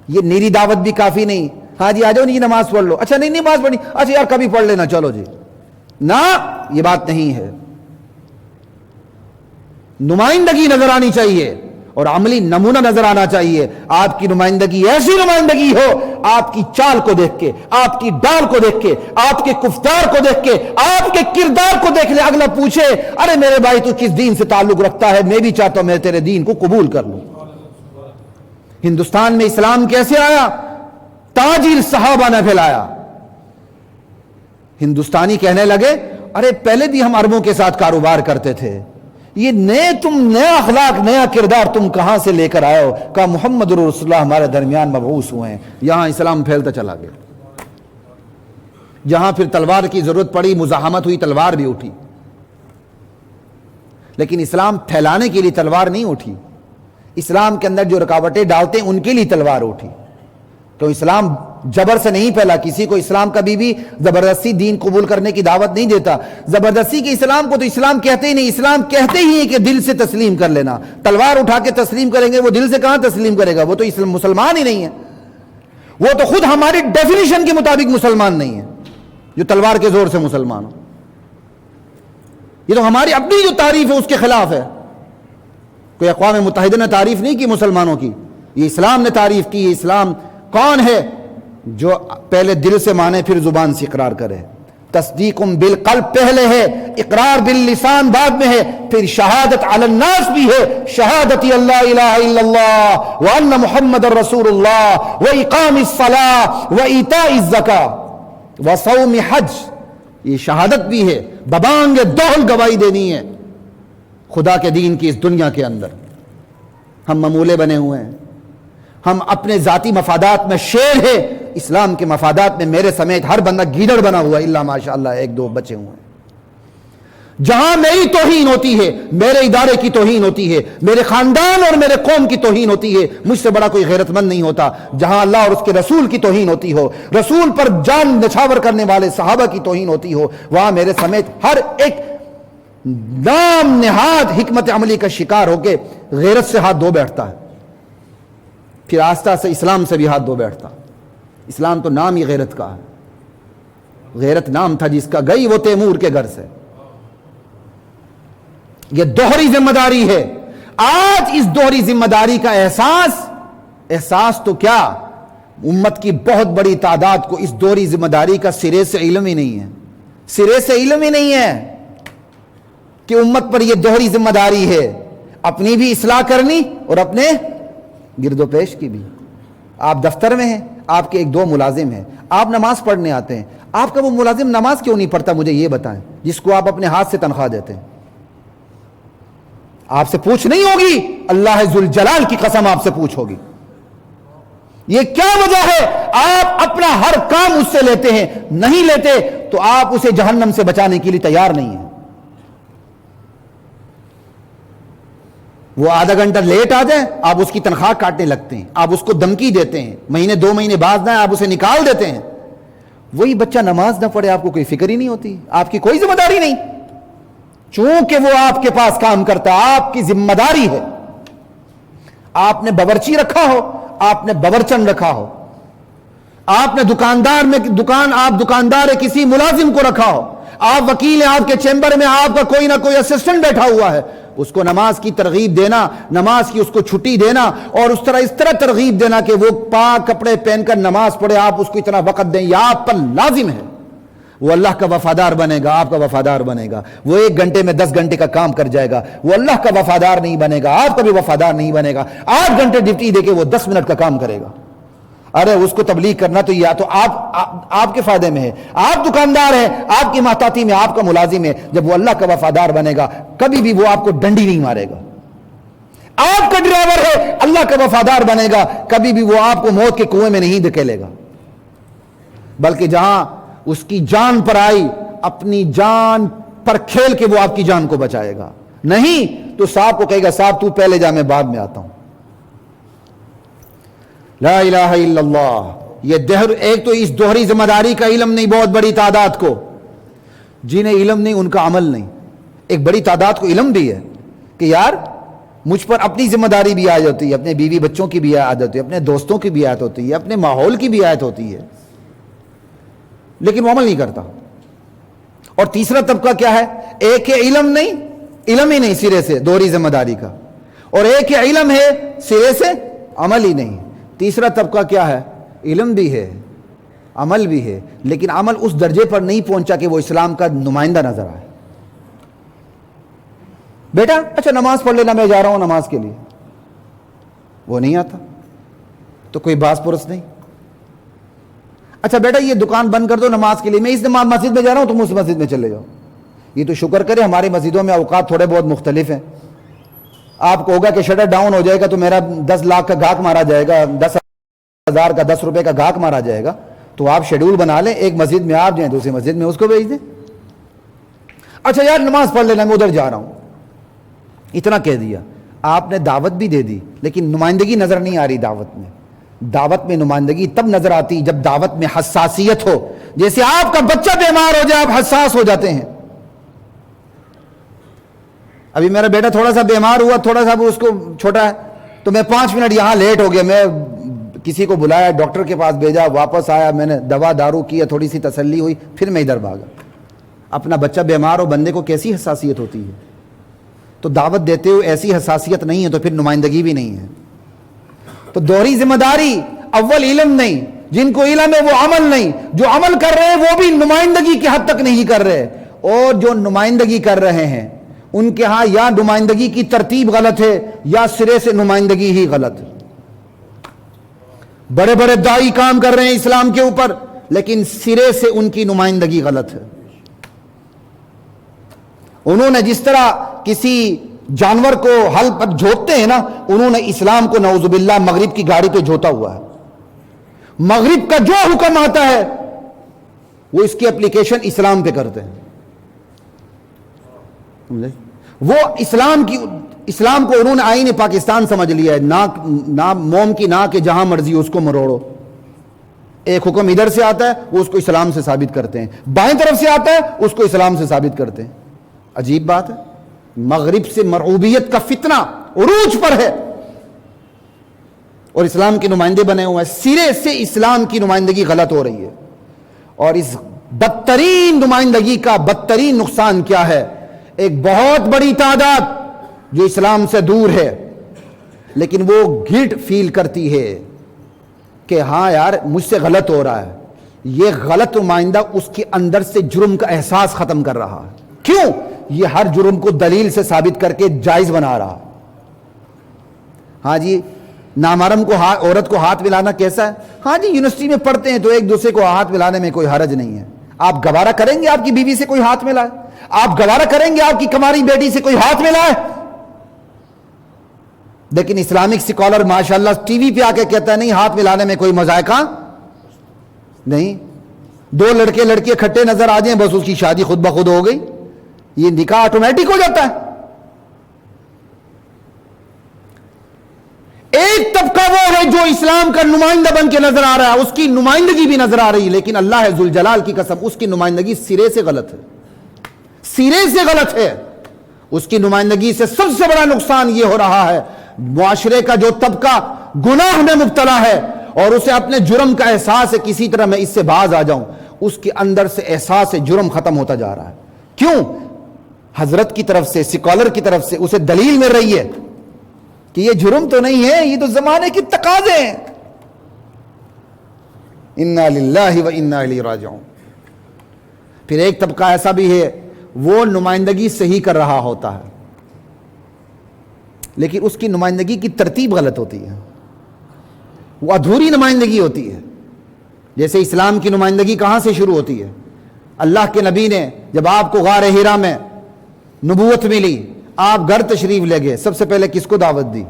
S1: یہ نیری دعوت بھی کافی نہیں، ہاں جی آ جاؤ، نہیں نماز پڑھ لو، اچھا نہیں نماز پڑھنی، اچھا یار کبھی پڑھ لینا، چلو جی، نہ یہ بات نہیں ہے۔ نمائندگی نظر آنی چاہیے اور عملی نمونہ نظر آنا چاہیے۔ آپ کی نمائندگی ایسی نمائندگی ہو، آپ کی چال کو دیکھ کے، آپ کی ڈال کو دیکھ کے، آپ کے گفتار کو دیکھ کے، آپ کے کردار کو دیکھ لے، اگلا پوچھے ارے میرے بھائی تو کس دین سے تعلق رکھتا ہے، میں بھی چاہتا ہوں میں تیرے دین کو قبول کر لوں۔ ہندوستان میں اسلام کیسے آیا؟ تاجر صحابہ نے پھیلایا۔ ہندوستانی کہنے لگے ارے پہلے بھی ہم عربوں کے ساتھ کاروبار کرتے تھے، یہ نیا اخلاق، نیا کردار تم کہاں سے لے کر آئے ہو؟ کہا محمد رسول اللہ ہمارے درمیان مبعوث ہوئے ہیں۔ یہاں اسلام پھیلتا چلا گیا، جہاں پھر تلوار کی ضرورت پڑی، مزاحمت ہوئی، تلوار بھی اٹھی، لیکن اسلام پھیلانے کے لیے تلوار نہیں اٹھی، اسلام کے اندر جو رکاوٹیں ڈالتے ہیں ان کے لیے تلوار اٹھی۔ تو اسلام جبر سے نہیں پھیلا. کسی کو اسلام کبھی بھی زبردستی دین قبول کرنے کی دعوت نہیں دیتا. زبردستی کے اسلام کو تو اسلام کہتے ہی نہیں. اسلام کہتے ہی ہیں کہ دل سے تسلیم کر لینا. تلوار اٹھا کے تسلیم کریں گے, وہ دل سے کہاں تسلیم کرے گا؟ وہ تو مسلمان ہی نہیں ہے. وہ تو خود ہماری ڈیفینیشن کے مطابق مسلمان نہیں ہے جو تلوار کے زور سے مسلمان ہو. یہ تو ہماری اپنی جو تعریف ہے اس کے خلاف ہے. کوئی اقوام متحدہ نے تعریف نہیں کی مسلمانوں کی, یہ اسلام نے تعریف کی. یہ اسلام کون ہے؟ جو پہلے دل سے مانے پھر زبان سے اقرار کرے. تصدیق بالقلب پہلے ہے, اقرار باللسان بعد میں ہے, پھر شہادت علی الناس بھی ہے. شہادت اللہ الہ الا اللہ وان محمد رسول اللہ واقام الصلاۃ وایتاء الزکاۃ وصوم حج. یہ شہادت بھی ہے, ببانگ دوہل گواہی دینی ہے خدا کے دین کی اس دنیا کے اندر. ہم ممولے بنے ہوئے ہیں, ہم اپنے ذاتی مفادات میں شیر ہے, اسلام کے مفادات میں میرے سمیت ہر بندہ گیدڑ بنا ہوا ہے, الا ماشاءاللہ ایک دو بچے ہوئے ہیں. جہاں میری توہین ہوتی ہے, میرے ادارے کی توہین ہوتی ہے, میرے خاندان اور میرے قوم کی توہین ہوتی ہے, مجھ سے بڑا کوئی غیرت مند نہیں ہوتا. جہاں اللہ اور اس کے رسول کی توہین ہوتی ہو, رسول پر جان نچھاور کرنے والے صحابہ کی توہین ہوتی ہو, وہاں میرے سمیت ہر ایک نام نہاد حکمت عملی کا شکار ہو کے غیرت سے ہاتھ دھو بیٹھتا ہے. پھر آستہ سے اسلام سے بھی ہاتھ دھو بیٹھتا. اسلام تو نام ہی غیرت کا ہے. غیرت نام تھا جس کا گئی وہ تیمور کے گھر سے. یہ دوہری ذمہ داری ہے. آج اس دوہری ذمہ داری کا احساس تو کیا, امت کی بہت بڑی تعداد کو اس دوہری ذمہ داری کا سرے سے علم ہی نہیں ہے. سرے سے علم ہی نہیں ہے کہ امت پر یہ دوہری ذمہ داری ہے, اپنی بھی اصلاح کرنی اور اپنے گرد و پیش کی بھی. آپ دفتر میں ہیں, آپ کے ایک دو ملازم ہیں, آپ نماز پڑھنے آتے ہیں, آپ کا وہ ملازم نماز کیوں نہیں پڑھتا مجھے یہ بتائیں, جس کو آپ اپنے ہاتھ سے تنخواہ دیتے ہیں. آپ سے پوچھ نہیں ہوگی, اللہ ذوالجلال کی قسم آپ سے پوچھ ہوگی. یہ کیا وجہ ہے؟ آپ اپنا ہر کام اس سے لیتے ہیں, نہیں لیتے تو آپ اسے جہنم سے بچانے کے لیے تیار نہیں ہیں. وہ آدھا گھنٹہ لیٹ آ جائے آپ اس کی تنخواہ کاٹنے لگتے ہیں, آپ اس کو دھمکی دیتے ہیں, مہینے دو مہینے بعد نہ آپ اسے نکال دیتے ہیں. وہی بچہ نماز نہ پڑھے, آپ کو کوئی فکر ہی نہیں ہوتی, آپ کی کوئی ذمہ داری نہیں. چونکہ وہ آپ کے پاس کام کرتا ہے, آپ کی ذمہ داری ہے. آپ نے باورچی رکھا ہو, آپ نے باورچن رکھا ہو, آپ نے آپ دکاندار ہے کسی ملازم کو رکھا ہو, آپ وکیل ہیں, آپ کے چیمبر میں آپ کا کوئی نہ کوئی اسسٹنٹ بیٹھا ہوا ہے, اس کو نماز کی ترغیب دینا, نماز کی اس کو چھٹی دینا, اور اس طرح ترغیب دینا کہ وہ پاک کپڑے پہن کر نماز پڑھے, آپ اس کو اتنا وقت دیں, یہ آپ پر لازم ہے. وہ اللہ کا وفادار بنے گا, آپ کا وفادار بنے گا. وہ 1 گھنٹے میں 10 گھنٹے کا کام کر جائے گا, وہ اللہ کا وفادار نہیں بنے گا, آپ کا بھی وفادار نہیں بنے گا. 8 گھنٹے ڈیوٹی دے کے وہ 10 منٹ کا کام کرے گا. ارے اس کو تبلیغ کرنا تو یا تو آپ کے فائدے میں ہے, آپ دکاندار ہیں, آپ کی محتاطی میں آپ کا ملازم ہے. جب وہ اللہ کا وفادار بنے گا کبھی بھی وہ آپ کو ڈنڈی نہیں مارے گا. آپ کا ڈرائیور ہے, اللہ کا وفادار بنے گا, کبھی بھی وہ آپ کو موت کے کنویں میں نہیں دھکیلے گا, بلکہ جہاں اس کی جان پر آئی اپنی جان پر کھیل کے وہ آپ کی جان کو بچائے گا. نہیں تو صاحب کو کہے گا صاحب تو پہلے جا, میں بعد میں آتا ہوں. لا الہ الا اللہ. یہ ایک تو اس دوہری ذمہ داری کا علم نہیں بہت بڑی تعداد کو, جنہیں علم نہیں ان کا عمل نہیں. ایک بڑی تعداد کو علم بھی ہے کہ یار مجھ پر اپنی ذمہ داری بھی آ جاتی ہے, اپنے بیوی بچوں کی بھی عادت ہوتی ہے, اپنے دوستوں کی بھی عادت ہوتی ہے, اپنے ماحول کی بھی عادت ہوتی ہے, لیکن وہ عمل نہیں کرتا. اور تیسرا طبقہ کیا ہے؟ ایک ہے علم ہی نہیں سرے سے دوہری ذمہ داری کا, اور ایک ہے علم ہے سرے سے عمل ہی نہیں. تیسرا طبقہ کیا ہے؟ علم بھی ہے عمل بھی ہے, لیکن عمل اس درجے پر نہیں پہنچا کہ وہ اسلام کا نمائندہ نظر آئے. بیٹا اچھا نماز پڑھ لینا, میں جا رہا ہوں نماز کے لیے, وہ نہیں آتا تو کوئی باس پرس نہیں. اچھا بیٹا یہ دکان بند کر دو نماز کے لیے, میں اس مسجد میں جا رہا ہوں, تم اس مسجد میں چلے جاؤ. یہ تو شکر کرے ہماری مسجدوں میں اوقات تھوڑے بہت مختلف ہیں. آپ کو ہوگا کہ شٹر ڈاؤن ہو جائے گا تو میرا 10 لاکھ کا گاہک مارا جائے گا, 10,000 کا 10 روپے کا گاہک مارا جائے گا, تو آپ شیڈول بنا لیں, ایک مسجد میں آپ جائیں دوسری مسجد میں اس کو بھیج دیں. اچھا یار نماز پڑھ لینا, میں ادھر جا رہا ہوں, اتنا کہہ دیا. آپ نے دعوت بھی دے دی لیکن نمائندگی نظر نہیں آ رہی دعوت میں. دعوت میں نمائندگی تب نظر آتی جب دعوت میں حساسیت ہو. جیسے آپ کا بچہ بیمار ہو جائے آپ حساس ہو جاتے ہیں. ابھی میرا بیٹا تھوڑا سا بیمار ہوا, تھوڑا سا اس کو چھوٹا ہے, تو میں 5 منٹ یہاں لیٹ ہو گیا, میں کسی کو بلایا, ڈاکٹر کے پاس بھیجا, واپس آیا, میں نے دوا دارو کیا, تھوڑی سی تسلی ہوئی, پھر میں ادھر بھاگا. اپنا بچہ بیمار ہو, بندے کو کیسی حساسیت ہوتی ہے. تو دعوت دیتے ہوئے ایسی حساسیت نہیں ہے تو پھر نمائندگی بھی نہیں ہے. تو دوہری ذمہ داری, اول علم نہیں, جن کو علم ہے وہ عمل نہیں, جو عمل کر رہے ہیں وہ بھی نمائندگی کی حد تک نہیں کر رہے, اور جو نمائندگی کر رہے ہیں ان کے ہاں یا نمائندگی کی ترتیب غلط ہے یا سرے سے نمائندگی ہی غلط ہے. بڑے بڑے داعی کام کر رہے ہیں اسلام کے اوپر, لیکن سرے سے ان کی نمائندگی غلط ہے. انہوں نے جس طرح کسی جانور کو ہل پر جھوتتے ہیں نا, انہوں نے اسلام کو نعوذ باللہ مغرب کی گاڑی پہ جھوتا ہوا ہے. مغرب کا جو حکم آتا ہے وہ اس کی اپلیکیشن اسلام پہ کرتے ہیں. وہ اسلام کو انہوں نے آئین پاکستان سمجھ لیا ہے. موم کی ناک جہاں مرضی اس کو مروڑو. ایک حکم ادھر سے آتا ہے وہ اس کو اسلام سے ثابت کرتے ہیں, بائیں طرف سے آتا ہے اس کو اسلام سے ثابت کرتے ہیں. عجیب بات ہے. مغرب سے مرعوبیت کا فتنہ عروج پر ہے اور اسلام کے نمائندے بنے ہوئے ہیں. سرے سے اسلام کی نمائندگی غلط ہو رہی ہے. اور اس بدترین نمائندگی کا بدترین نقصان کیا ہے؟ ایک بہت بڑی تعداد جو اسلام سے دور ہے لیکن وہ گلٹ فیل کرتی ہے کہ ہاں یار مجھ سے غلط ہو رہا ہے. یہ غلط نمائندہ اس کے اندر سے جرم کا احساس ختم کر رہا ہے. کیوں؟ یہ ہر جرم کو دلیل سے ثابت کر کے جائز بنا رہا. ہاں جی, نامحرم کو عورت کو ہاتھ ملانا کیسا ہے؟ ہاں جی, یونیورسٹی میں پڑھتے ہیں تو ایک دوسرے کو ہاتھ ملانے میں کوئی حرج نہیں ہے. آپ گوارا کریں گے آپ کی بیوی سے کوئی ہاتھ ملائے؟ آپ گوارا کریں گے آپ کی کماری بیٹی سے کوئی ہاتھ ملائے؟ لیکن اسلامک سکالر ماشاءاللہ ٹی وی پہ آ کے کہتا ہے نہیں, ہاتھ ملانے میں کوئی مذائقہ نہیں. 2 لڑکے لڑکیاں کھٹے نظر آ جائیں بس اس کی شادی خود بخود ہو گئی. یہ نکاح آٹومیٹک ہو جاتا ہے. ایک طبقہ وہ ہے جو اسلام کا نمائندہ بن کے نظر آ رہا ہے, اس کی نمائندگی بھی نظر آ رہی ہے, لیکن اللہ ذوالجلال کی قسم اس کی نمائندگی سرے سے غلط ہے. سرے سے غلط ہے. اس کی نمائندگی سے سب سے بڑا نقصان یہ ہو رہا ہے, معاشرے کا جو طبقہ گناہ میں مبتلا ہے اور اسے اپنے جرم کا احساس ہے کسی طرح میں اس سے باز آ جاؤں, اس کے اندر سے احساس جرم ختم ہوتا جا رہا ہے. کیوں؟ حضرت کی طرف سے, سکالر کی طرف سے اسے دلیل مل رہی ہے کہ یہ جرم تو نہیں ہے, یہ تو زمانے کی تقاضے ہیں. انا للہ و انا الیہ راجعون. پھر ایک طبقہ ایسا بھی ہے وہ نمائندگی صحیح کر رہا ہوتا ہے لیکن اس کی نمائندگی کی ترتیب غلط ہوتی ہے, وہ ادھوری نمائندگی ہوتی ہے. جیسے اسلام کی نمائندگی کہاں سے شروع ہوتی ہے؟ اللہ کے نبی نے جب آپ کو غار ہیرا میں نبوت ملی, آپ گھر تشریف لے گئے, سب سے پہلے کس کو دعوت دی؟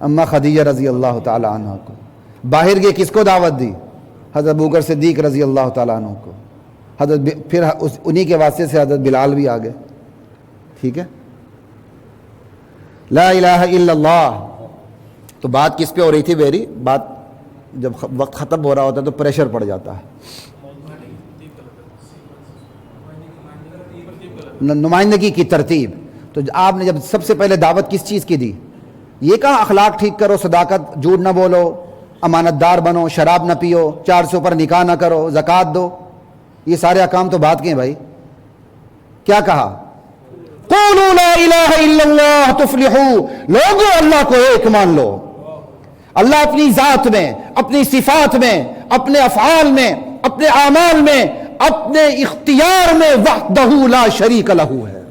S1: اما خدیجہ رضی اللہ تعالی عنہ کو. باہر گئے کس کو دعوت دی؟ حضرت ابوبکر صدیق رضی اللہ تعالی عنہ کو. پھر انہی کے واسطے سے حضرت بلال بھی آ گئے. ٹھیک ہے, لا الہ الا اللہ. تو بات کس پہ ہو رہی تھی میری؟ بات جب وقت ختم ہو رہا ہوتا ہے تو پریشر پڑ جاتا ہے. نمائندگی کی ترتیب. تو آپ نے جب سب سے پہلے دعوت کس چیز کی دی؟ یہ کہا اخلاق ٹھیک کرو, صداقت, جھوٹ نہ بولو, امانت دار بنو, شراب نہ پیو, 400 پر نکاح نہ کرو, زکوٰۃ دو. یہ سارے احکام تو بات کے ہیں بھائی. کیا کہا؟ قولوا لا الہ الا اللہ تفلحوا. لوگوں اللہ کو ایک مان لو. اللہ اپنی ذات میں, اپنی صفات میں, اپنے افعال میں, اپنے اعمال میں, اپنے اختیار میں وحدہ لا شریک لہ ہے.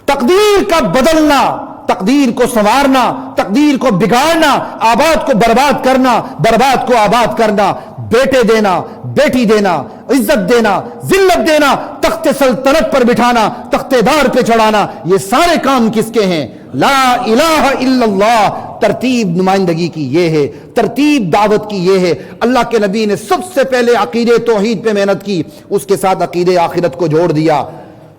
S1: تقدیر کا بدلنا, تقدیر کو سنوارنا, تقدیر کو بگاڑنا, آباد کو برباد کرنا, برباد کو آباد کرنا, بیٹے دینا, بیٹی دینا, عزت دینا, ذلت دینا, تخت سلطنت پر بٹھانا, تخت دار پہ چڑھانا, یہ سارے کام کس کے ہیں؟ لا الہ الا اللہ. ترتیب نمائندگی کی یہ ہے, ترتیب دعوت کی یہ ہے. اللہ کے نبی نے سب سے پہلے عقیدے توحید پہ محنت کی, اس کے ساتھ عقیدے آخرت کو جوڑ دیا.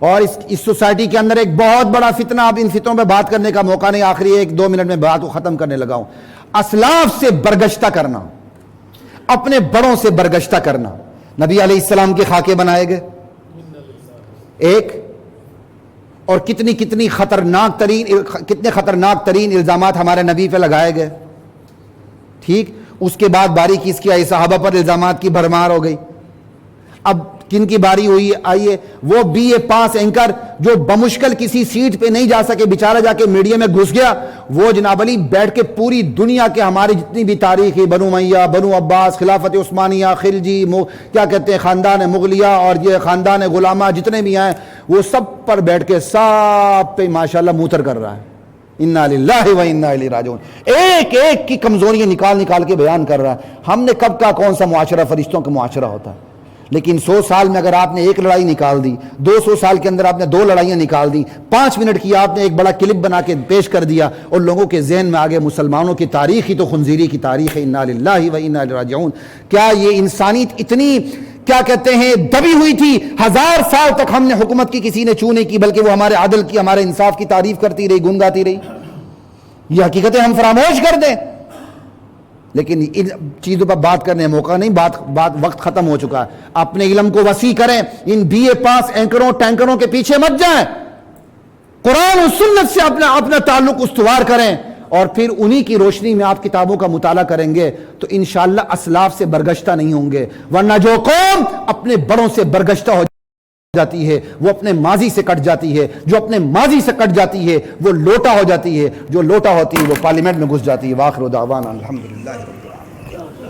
S1: اور اس سوسائٹی کے اندر ایک بہت بڑا فتنہ، اب ان فتنوں پہ بات کرنے کا موقع نہیں، آخری 1-2 منٹ میں بات کو ختم کرنے لگا ہوں. اسلاف سے برگشتہ کرنا، اپنے بڑوں سے برگشتہ کرنا. نبی علیہ السلام کے خاکے بنائے گئے ایک، اور کتنے خطرناک ترین الزامات ہمارے نبی پہ لگائے گئے. ٹھیک، اس کے بعد باری کس کی آئی؟ صحابہ پر الزامات کی بھرمار ہو گئی. اب کن کی باری ہوئی؟ آئیے وہ بی اے پاس اینکر جو بمشکل کسی سیٹ پہ نہیں جا سکے، بیچارہ جا کے میڈیا میں گھس گیا. وہ جناب علی بیٹھ کے پوری دنیا کے ہماری جتنی بھی تاریخ ہے، بنو امیہ، بنو عباس، خلافت عثمانیہ، خلجی، کیا کہتے ہیں، خاندان مغلیہ اور یہ خاندان غلامہ جتنے بھی ہیں، وہ سب پر بیٹھ کے سب پہ ماشاءاللہ موتر کر رہا ہے. انا للہ و انا الیہ راجعون. ایک ایک کی کمزوریاں نکال کے بیان کر رہا ہے. ہم نے کب کا کون سا معاشرہ فرشتوں کا معاشرہ ہوتا ہے؟ لیکن 100 سال میں اگر آپ نے ایک لڑائی نکال دی، 200 سال کے اندر آپ نے 2 لڑائیاں نکال دی، 5 منٹ کی آپ نے ایک بڑا کلپ بنا کے پیش کر دیا، اور لوگوں کے ذہن میں آگے مسلمانوں کی تاریخ ہی تو خنزیری کی تاریخ ہے. انا للہ و انا الیہ راجعون. کیا یہ انسانیت اتنی کیا کہتے ہیں دبی ہوئی تھی؟ 1000 سال تک ہم نے حکومت کی کسی نے چو نہیں کی، بلکہ وہ ہمارے عدل کی، ہمارے انصاف کی تعریف کرتی رہی، گنگاتی رہی. یہ حقیقتیں ہم فراموش کر دیں. لیکن ان چیزوں پر بات کرنے موقع نہیں، وقت ختم ہو چکا ہے. اپنے علم کو وسیع کریں، ان بی اے پاس اینکروں ٹینکروں کے پیچھے مت جائیں. قرآن و سنت سے اپنا تعلق استوار کریں، اور پھر انہی کی روشنی میں آپ کتابوں کا مطالعہ کریں گے تو انشاءاللہ اسلاف سے برگشتہ نہیں ہوں گے. ورنہ جو قوم اپنے بڑوں سے برگشتہ ہو جاتی ہے وہ اپنے ماضی سے کٹ جاتی ہے، جو اپنے ماضی سے کٹ جاتی ہے وہ لوٹا ہو جاتی ہے، جو لوٹا ہوتی ہے وہ پارلیمنٹ میں گھس جاتی ہے. وآخر دعوانا الحمدللہ.